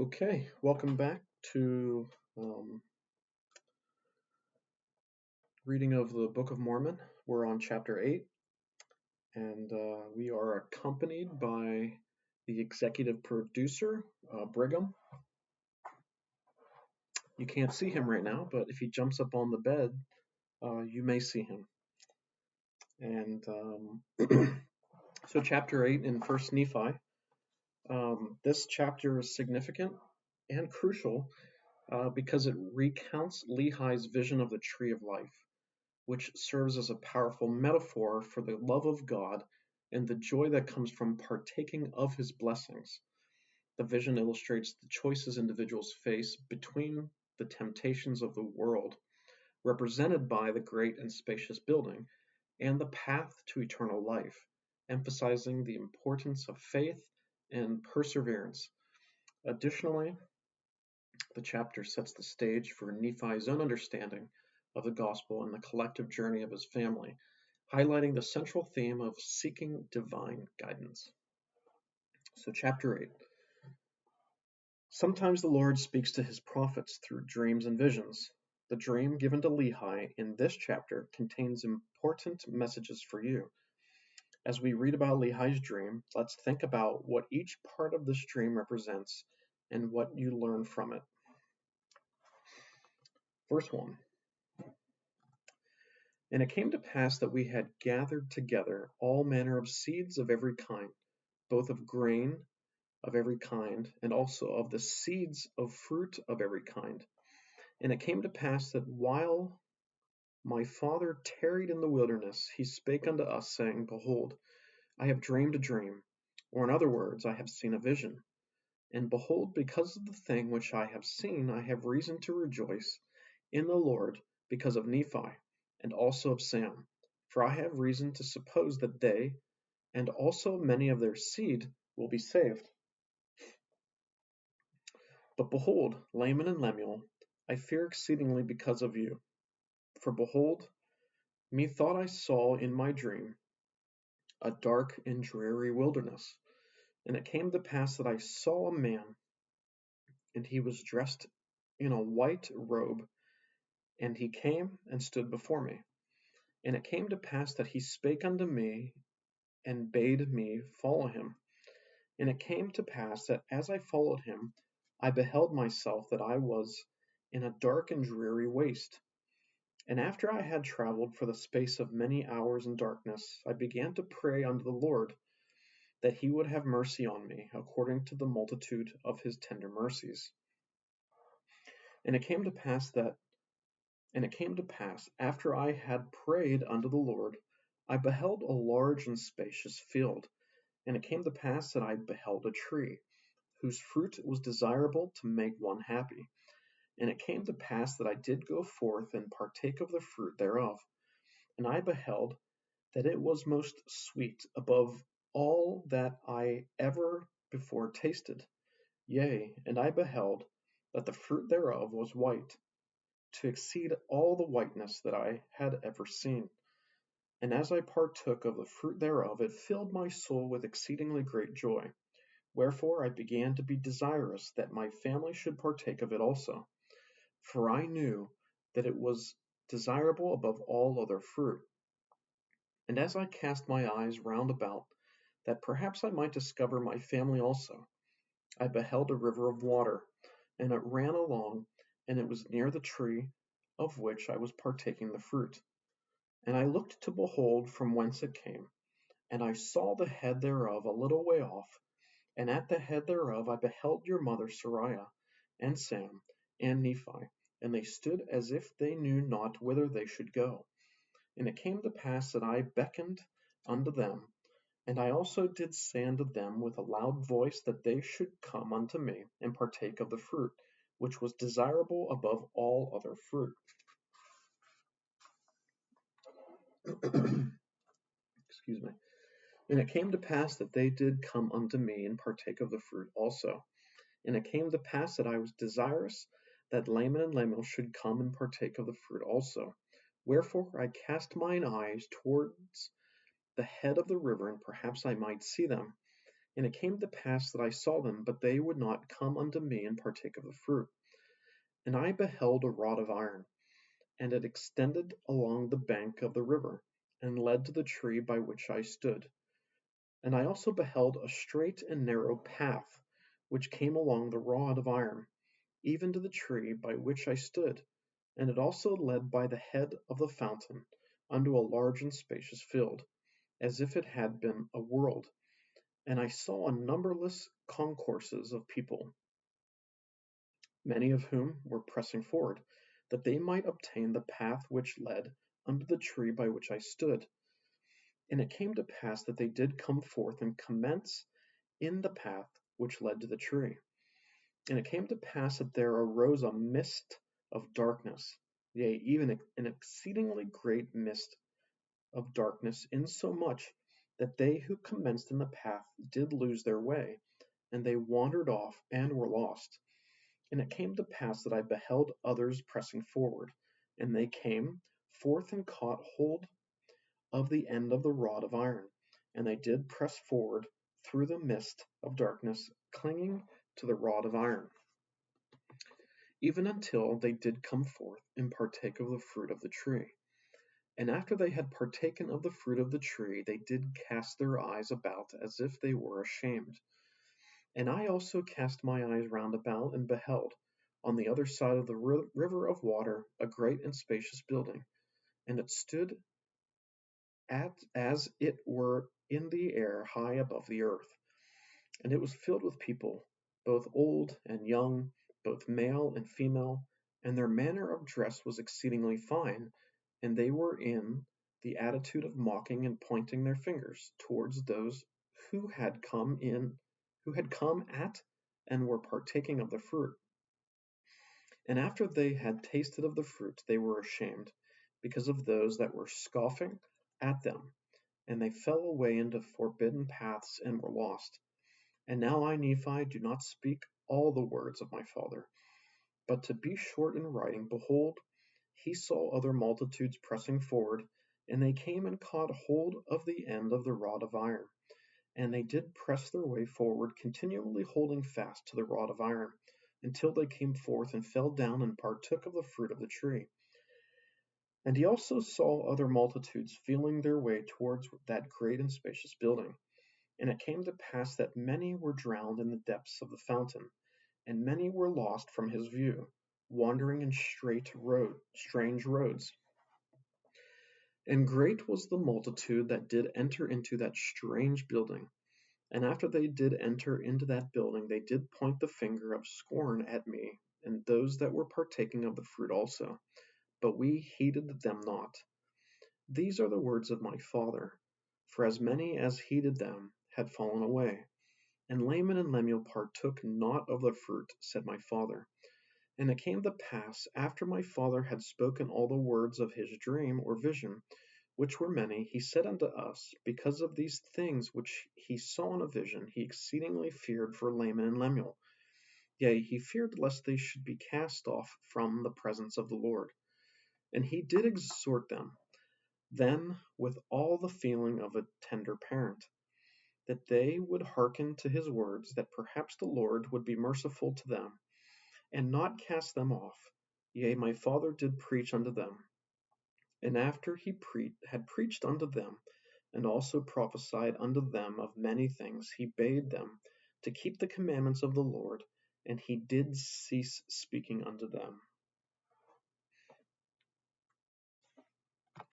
Okay, welcome back to reading of the Book of Mormon. We're on chapter 8, and we are accompanied by the executive producer, Brigham. You can't see him right now, but if he jumps up on the bed, you may see him. And so, chapter 8 in 1st Nephi. This chapter is significant and crucial because it recounts Lehi's vision of the tree of life, which serves as a powerful metaphor for the love of God and the joy that comes from partaking of his blessings. The vision illustrates the choices individuals face between the temptations of the world, represented by the great and spacious building, and the path to eternal life, emphasizing the importance of faith and perseverance. Additionally, the chapter sets the stage for Nephi's own understanding of the gospel and the collective journey of his family, highlighting the central theme of seeking divine guidance. So, chapter 8. Sometimes the Lord speaks to his prophets through dreams and visions. The dream given to Lehi in this chapter contains important messages for you. As we read about Lehi's dream, let's think about what each part of this dream represents and what you learn from it. Verse 1. And it came to pass that we had gathered together all manner of seeds of every kind, both of grain of every kind, and also of the seeds of fruit of every kind. And it came to pass that while my father tarried in the wilderness, he spake unto us, saying, Behold, I have dreamed a dream, or in other words, I have seen a vision. And behold, because of the thing which I have seen, I have reason to rejoice in the Lord because of Nephi, and also of Sam. For I have reason to suppose that they, and also many of their seed, will be saved. But behold, Laman and Lemuel, I fear exceedingly because of you. For behold, methought I saw in my dream a dark and dreary wilderness. And it came to pass that I saw a man, and he was dressed in a white robe, and he came and stood before me. And it came to pass that he spake unto me, and bade me follow him. And it came to pass that as I followed him, I beheld myself that I was in a dark and dreary waste. And after I had travelled for the space of many hours in darkness, I began to pray unto the Lord, that he would have mercy on me, according to the multitude of his tender mercies. And it came to pass after I had prayed unto the Lord, I beheld a large and spacious field. And it came to pass that I beheld a tree, whose fruit was desirable to make one happy. And it came to pass that I did go forth and partake of the fruit thereof. And I beheld that it was most sweet above all that I ever before tasted. Yea, and I beheld that the fruit thereof was white, to exceed all the whiteness that I had ever seen. And as I partook of the fruit thereof, it filled my soul with exceedingly great joy. Wherefore I began to be desirous that my family should partake of it also. For I knew that it was desirable above all other fruit. And as I cast my eyes round about, that perhaps I might discover my family also, I beheld a river of water, and it ran along, and it was near the tree of which I was partaking the fruit. And I looked to behold from whence it came, and I saw the head thereof a little way off, and at the head thereof I beheld your mother Sariah, and Sam, and Nephi, and they stood as if they knew not whither they should go. And it came to pass that I beckoned unto them, and I also did say unto them with a loud voice that they should come unto me and partake of the fruit, which was desirable above all other fruit. Excuse me. And it came to pass that they did come unto me and partake of the fruit also. And it came to pass that I was desirous that Laman and Lemuel should come and partake of the fruit also. Wherefore I cast mine eyes towards the head of the river, and perhaps I might see them. And it came to pass that I saw them, but they would not come unto me and partake of the fruit. And I beheld a rod of iron, and it extended along the bank of the river, and led to the tree by which I stood. And I also beheld a straight and narrow path, which came along the rod of iron, even to the tree by which I stood, and it also led by the head of the fountain unto a large and spacious field, as if it had been a world. And I saw a numberless concourses of people, many of whom were pressing forward, that they might obtain the path which led unto the tree by which I stood. And it came to pass that they did come forth and commence in the path which led to the tree. And it came to pass that there arose a mist of darkness, yea, even an exceedingly great mist of darkness, insomuch that they who commenced in the path did lose their way, and they wandered off and were lost. And it came to pass that I beheld others pressing forward, and they came forth and caught hold of the end of the rod of iron, and they did press forward through the mist of darkness, clinging to the rod of iron, even until they did come forth and partake of the fruit of the tree. And after they had partaken of the fruit of the tree, they did cast their eyes about as if they were ashamed. And I also cast my eyes round about, and beheld, on the other side of the river of water, a great and spacious building, and it stood as it were in the air high above the earth. And it was filled with people, both old and young, both male and female, and their manner of dress was exceedingly fine, and they were in the attitude of mocking and pointing their fingers towards those who had come at and were partaking of the fruit. And after they had tasted of the fruit, they were ashamed, because of those that were scoffing at them, and they fell away into forbidden paths and were lost. And now I, Nephi, do not speak all the words of my father, but to be short in writing, behold, he saw other multitudes pressing forward, and they came and caught hold of the end of the rod of iron. And they did press their way forward, continually holding fast to the rod of iron, until they came forth and fell down and partook of the fruit of the tree. And he also saw other multitudes feeling their way towards that great and spacious building. And it came to pass that many were drowned in the depths of the fountain, and many were lost from his view, wandering in strange roads. And great was the multitude that did enter into that strange building. And after they did enter into that building, they did point the finger of scorn at me, and those that were partaking of the fruit also. But we heeded them not. These are the words of my father, for as many as heeded them had fallen away. And Laman and Lemuel partook not of the fruit, said my father. And it came to pass, after my father had spoken all the words of his dream or vision, which were many, he said unto us, because of these things which he saw in a vision, he exceedingly feared for Laman and Lemuel. Yea, he feared lest they should be cast off from the presence of the Lord. And he did exhort them, then with all the feeling of a tender parent, that they would hearken to his words, that perhaps the Lord would be merciful to them, and not cast them off. Yea, my father did preach unto them. And after he had preached unto them, and also prophesied unto them of many things, he bade them to keep the commandments of the Lord, and he did cease speaking unto them.